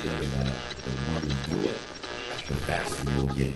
get it out. The more you do it, the faster you'll get it.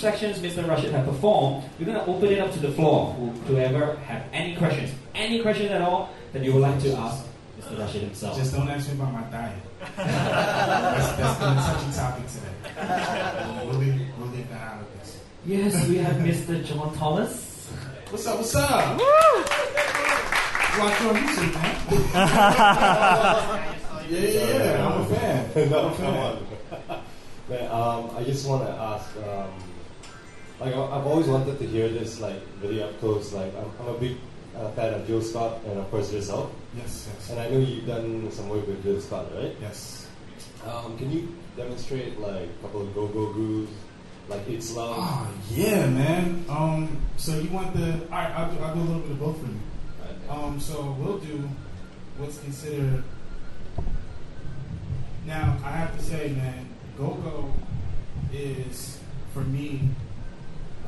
sections Mr. Rashid have performed, we're going to open it up to the floor. Whoever have any questions at all that you would like to ask Mr. Rashid himself. Just don't ask me about my diet. that's been a touchy topic today. We'll leave that out of this. Yes, we have Mr. John Thomas. What's up? What's up? Woo! Watch you on YouTube, man. Yeah, I'm a fan. No, come on. Man, I just want to ask, like I've always wanted to hear this like really up close. Like I'm a big fan of Jill Scott and of course yourself. Yes. And I know you've done some work with Jill Scott, right? Yes. Can you demonstrate like a couple of go-go grooves, like It's Love? Oh yeah, man. So you want the? All right, I'll do a little bit of both for you. So we'll do what's considered. Now I have to say, man, go-go is for me.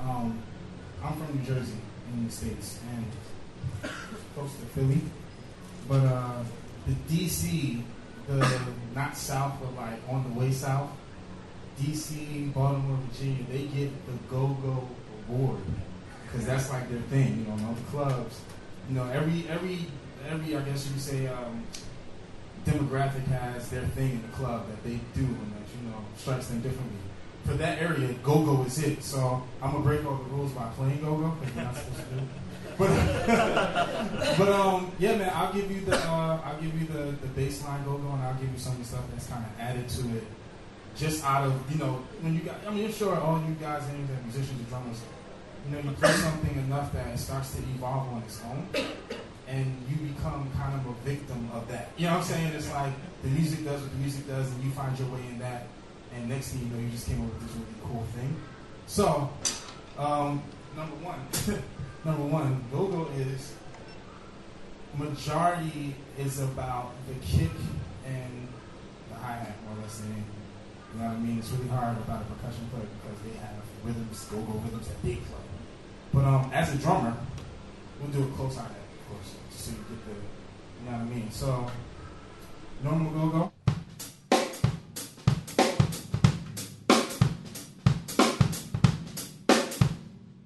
I'm from New Jersey in the States and close to Philly, but the DC, the not south but like on the way south, DC, Baltimore, Virginia, they get the go-go award because that's like their thing, you know, all the clubs. You know, every I guess you could say demographic has their thing in the club that they do and that, you know, strikes them differently. For that area, go-go is it. So I'm gonna break all the rules by playing go-go because we're not supposed to do. But yeah, man, I'll give you the baseline go-go and I'll give you some of the stuff that's kind of added to it, just out of, you know, when you got. I mean, I'm sure all you guys and musicians and drummers, you know, you play something enough that it starts to evolve on its own, and you become kind of a victim of that. You know what I'm saying? It's like the music does what the music does, and you find your way in that, and next thing you know, you just came up with this really cool thing. So, number one, go-go is, majority is about the kick and the hi-hat, more or less than anything. You know what I mean? It's really hard without a percussion player because they have rhythms, go-go rhythms that they play. But as a drummer, we'll do a close hi-hat, of course, just so you get the, you know what I mean? So, normal go-go.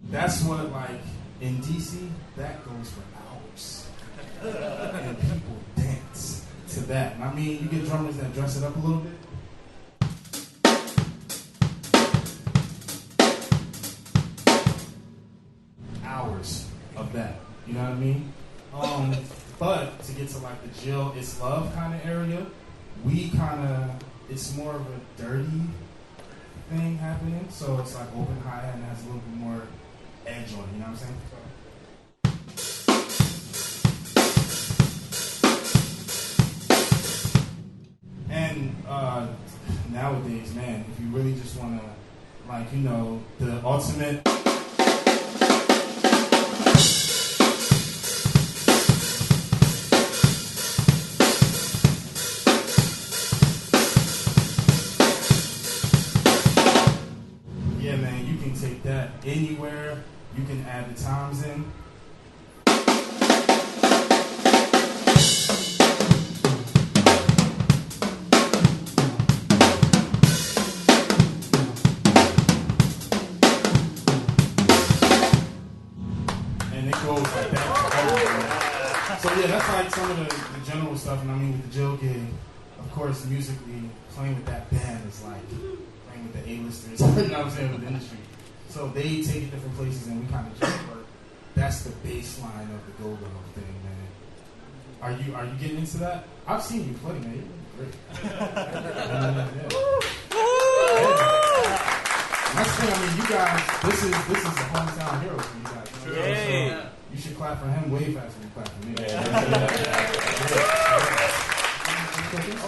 That's what, like, in DC, that goes for hours. And people dance to that. And I mean, you get drummers that dress it up a little bit. Hours of that. You know what I mean? But to get to like the Jill, It's Love kind of area, it's more of a dirty thing happening. So it's like open hi-hat and has a little bit more edge on it, you know what I'm saying? And nowadays, man, if you really just want to, like, you know, the ultimate. Yeah, man, you can take that anywhere. You can add the times in. And it goes like that. So yeah, that's like some of the general stuff. And I mean, with the Jill gig, of course, musically, playing with that band is like playing with the A-listers, you know what I'm saying, with the industry. So they take it different places and we kind of jump, but that's the baseline of the go-go thing, man. Are you getting into that? I've seen you play, man. You're great. Next thing, I mean, you guys, this is a hometown hero for you guys. You know? So you should clap for him way faster than you clap for me.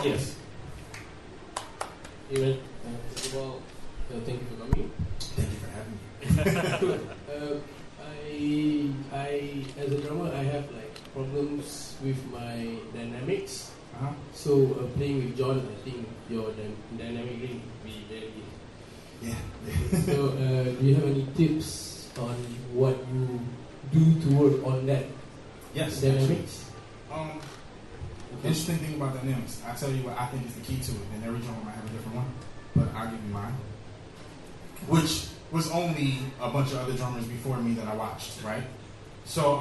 Yes. Even, first of all, thank you for coming. Thank you for having me. I as a drummer, I have like problems with my dynamics. Uh-huh. So playing with John, I think your dynamic ring will be very good. Yeah. So do you have any tips on what you do to work on that Yes. dynamics? Interesting thing about dynamics. I tell you what I think is the key to it, and every drummer might have a different one, but I'll give you mine. Which was only a bunch of other drummers before me that I watched, right? So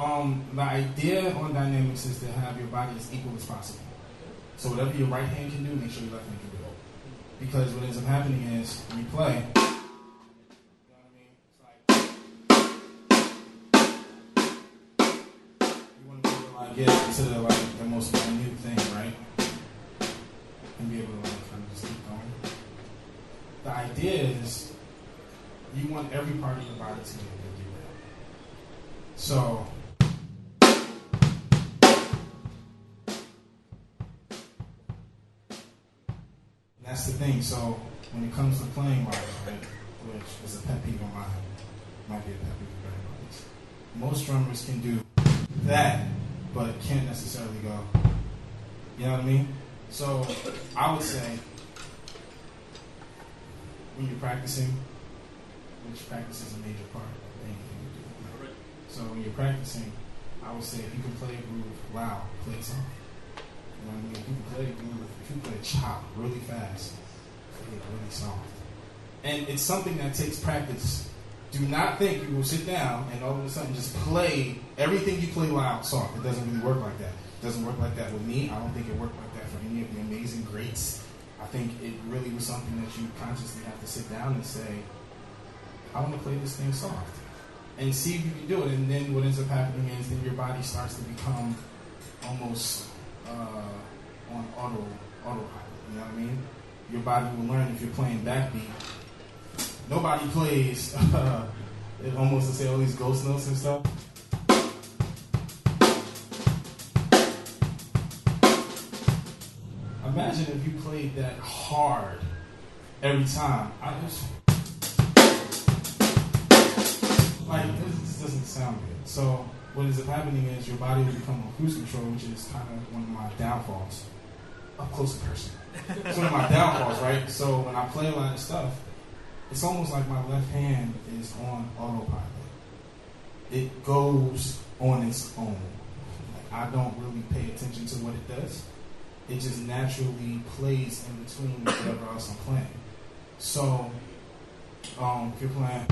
the idea on dynamics is to have your body as equal as possible. So whatever your right hand can do, make sure your left hand can do it. Because what ends up happening is when you play, you know what I mean? It's like you want to be able to like get to the most minute thing, right? And be able to like kind of just keep going. The idea is you want every part of your body to be able to do that. So that's the thing. So when it comes to playing wise, right, which is a pet peeve of mine, might be a pet peeve of everybody's. Most drummers can do that, but can't necessarily go. You know what I mean? So I would say when you're practicing, which practice is a major part of anything you do. Right? So when you're practicing, I would say if you can play a groove loud, play it soft. You know what I mean? If you can play a groove, if you play a chop really fast, play it really soft. And it's something that takes practice. Do not think you will sit down and all of a sudden just play everything you play loud soft. It doesn't really work like that. It doesn't work like that with me. I don't think it worked like that for any of the amazing greats. I think it really was something that you consciously have to sit down and say, I want to play this thing soft. And see if you can do it. And then what ends up happening is then your body starts to become almost on autopilot. You know what I mean? Your body will learn if you're playing backbeat. Nobody plays almost to say all these ghost notes and stuff. Imagine if you played that hard every time. This doesn't sound good. So what ends up happening is your body will become on cruise control, which is kind of one of my downfalls. Up close and personal. It's one of my downfalls, right? So when I play a lot of stuff, it's almost like my left hand is on autopilot. It goes on its own. I don't really pay attention to what it does. It just naturally plays in between whatever else I'm playing. So, if you're playing...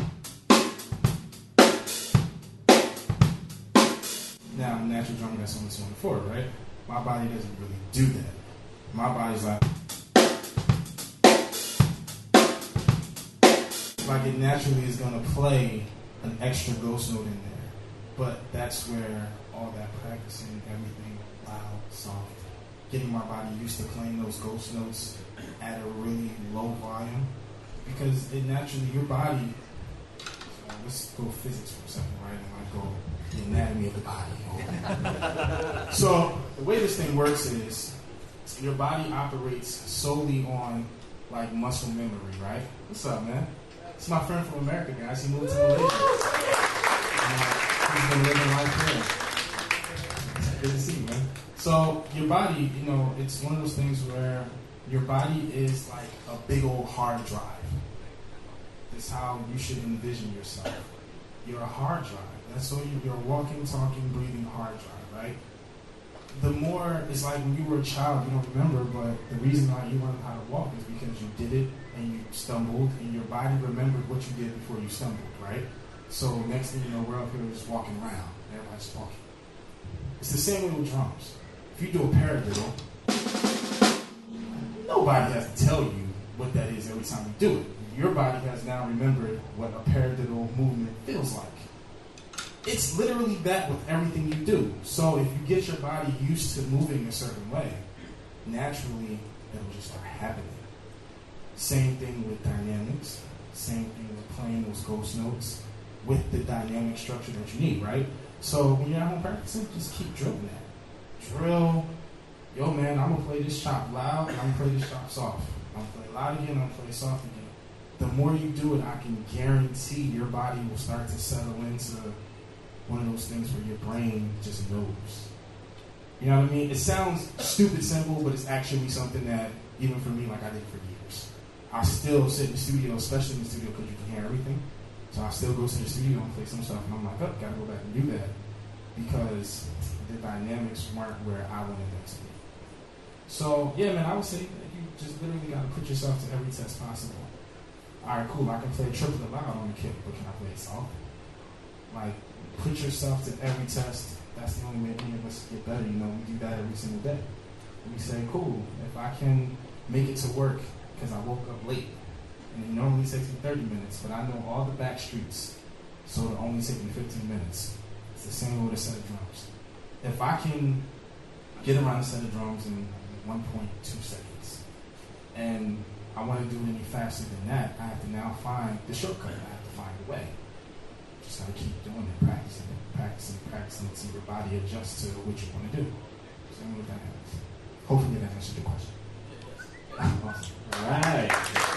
Now, I'm a natural drummer that's on the 24, right? My body doesn't really do that. My body's like it naturally is going to play an extra ghost note in there. But that's where all that practicing, everything loud, soft, getting my body used to playing those ghost notes at a really low volume. Because it naturally, your body, let's go physics for a second, right? And I go the anatomy of the body. So the way this thing works is your body operates solely on like muscle memory, right? What's up, man? It's my friend from America, guys. He moved to Malaysia. He's been living life here. It's good to see you, man. So your body, it's one of those things where your body is like a big old hard drive. That's how you should envision yourself. You're a hard drive. That's what you're a walking, talking, breathing hard drive, right? The more, it's like when you were a child, you don't remember, but the reason why you learned how to walk is because you did it and you stumbled and your body remembered what you did before you stumbled, right? So next thing you know, we're up here just walking around. Everybody's walking. It's the same way with drums. If you do a paradiddle, nobody has to tell you what that is every time you do it. Your body has now remembered what a paradiddle movement feels like. It's literally that with everything you do. So if you get your body used to moving a certain way, naturally it'll just start happening. Same thing with dynamics. Same thing with playing those ghost notes with the dynamic structure that you need, right? So when you're at home practicing, just keep drilling that. Drill. Yo, man, I'm going to play this chop loud and I'm going to play this chop soft. I'm going to play loud again, I'm going to play soft again. The more you do it, I can guarantee your body will start to settle into one of those things where your brain just knows. You know what I mean? It sounds stupid simple, but it's actually something that, even for me, like I did for years. I still sit in the studio, especially in the studio because you can hear everything. So I still go to the studio and play some stuff, and I'm like, oh, gotta go back and do that because the dynamics weren't where I wanted them to be. So, yeah, man, I would say that you just literally gotta put yourself to every test possible. Alright, cool, I can play triple allowed on the kick, but can I play it soft? Like, put yourself to every test. That's the only way any of us get better. You know, we do that every single day. We say, cool, if I can make it to work because I woke up late, and it normally takes me 30 minutes, but I know all the back streets, so it'll only take me 15 minutes. It's the same with a set of drums. If I can get around a set of drums in 1.2 seconds, and I want to do it any faster than that, I have to now find the shortcut. I have to find a way. Just gotta keep doing it, practicing, until your body adjusts to what you want to do. Same with that happens. Hopefully that answered your question. Awesome. All right.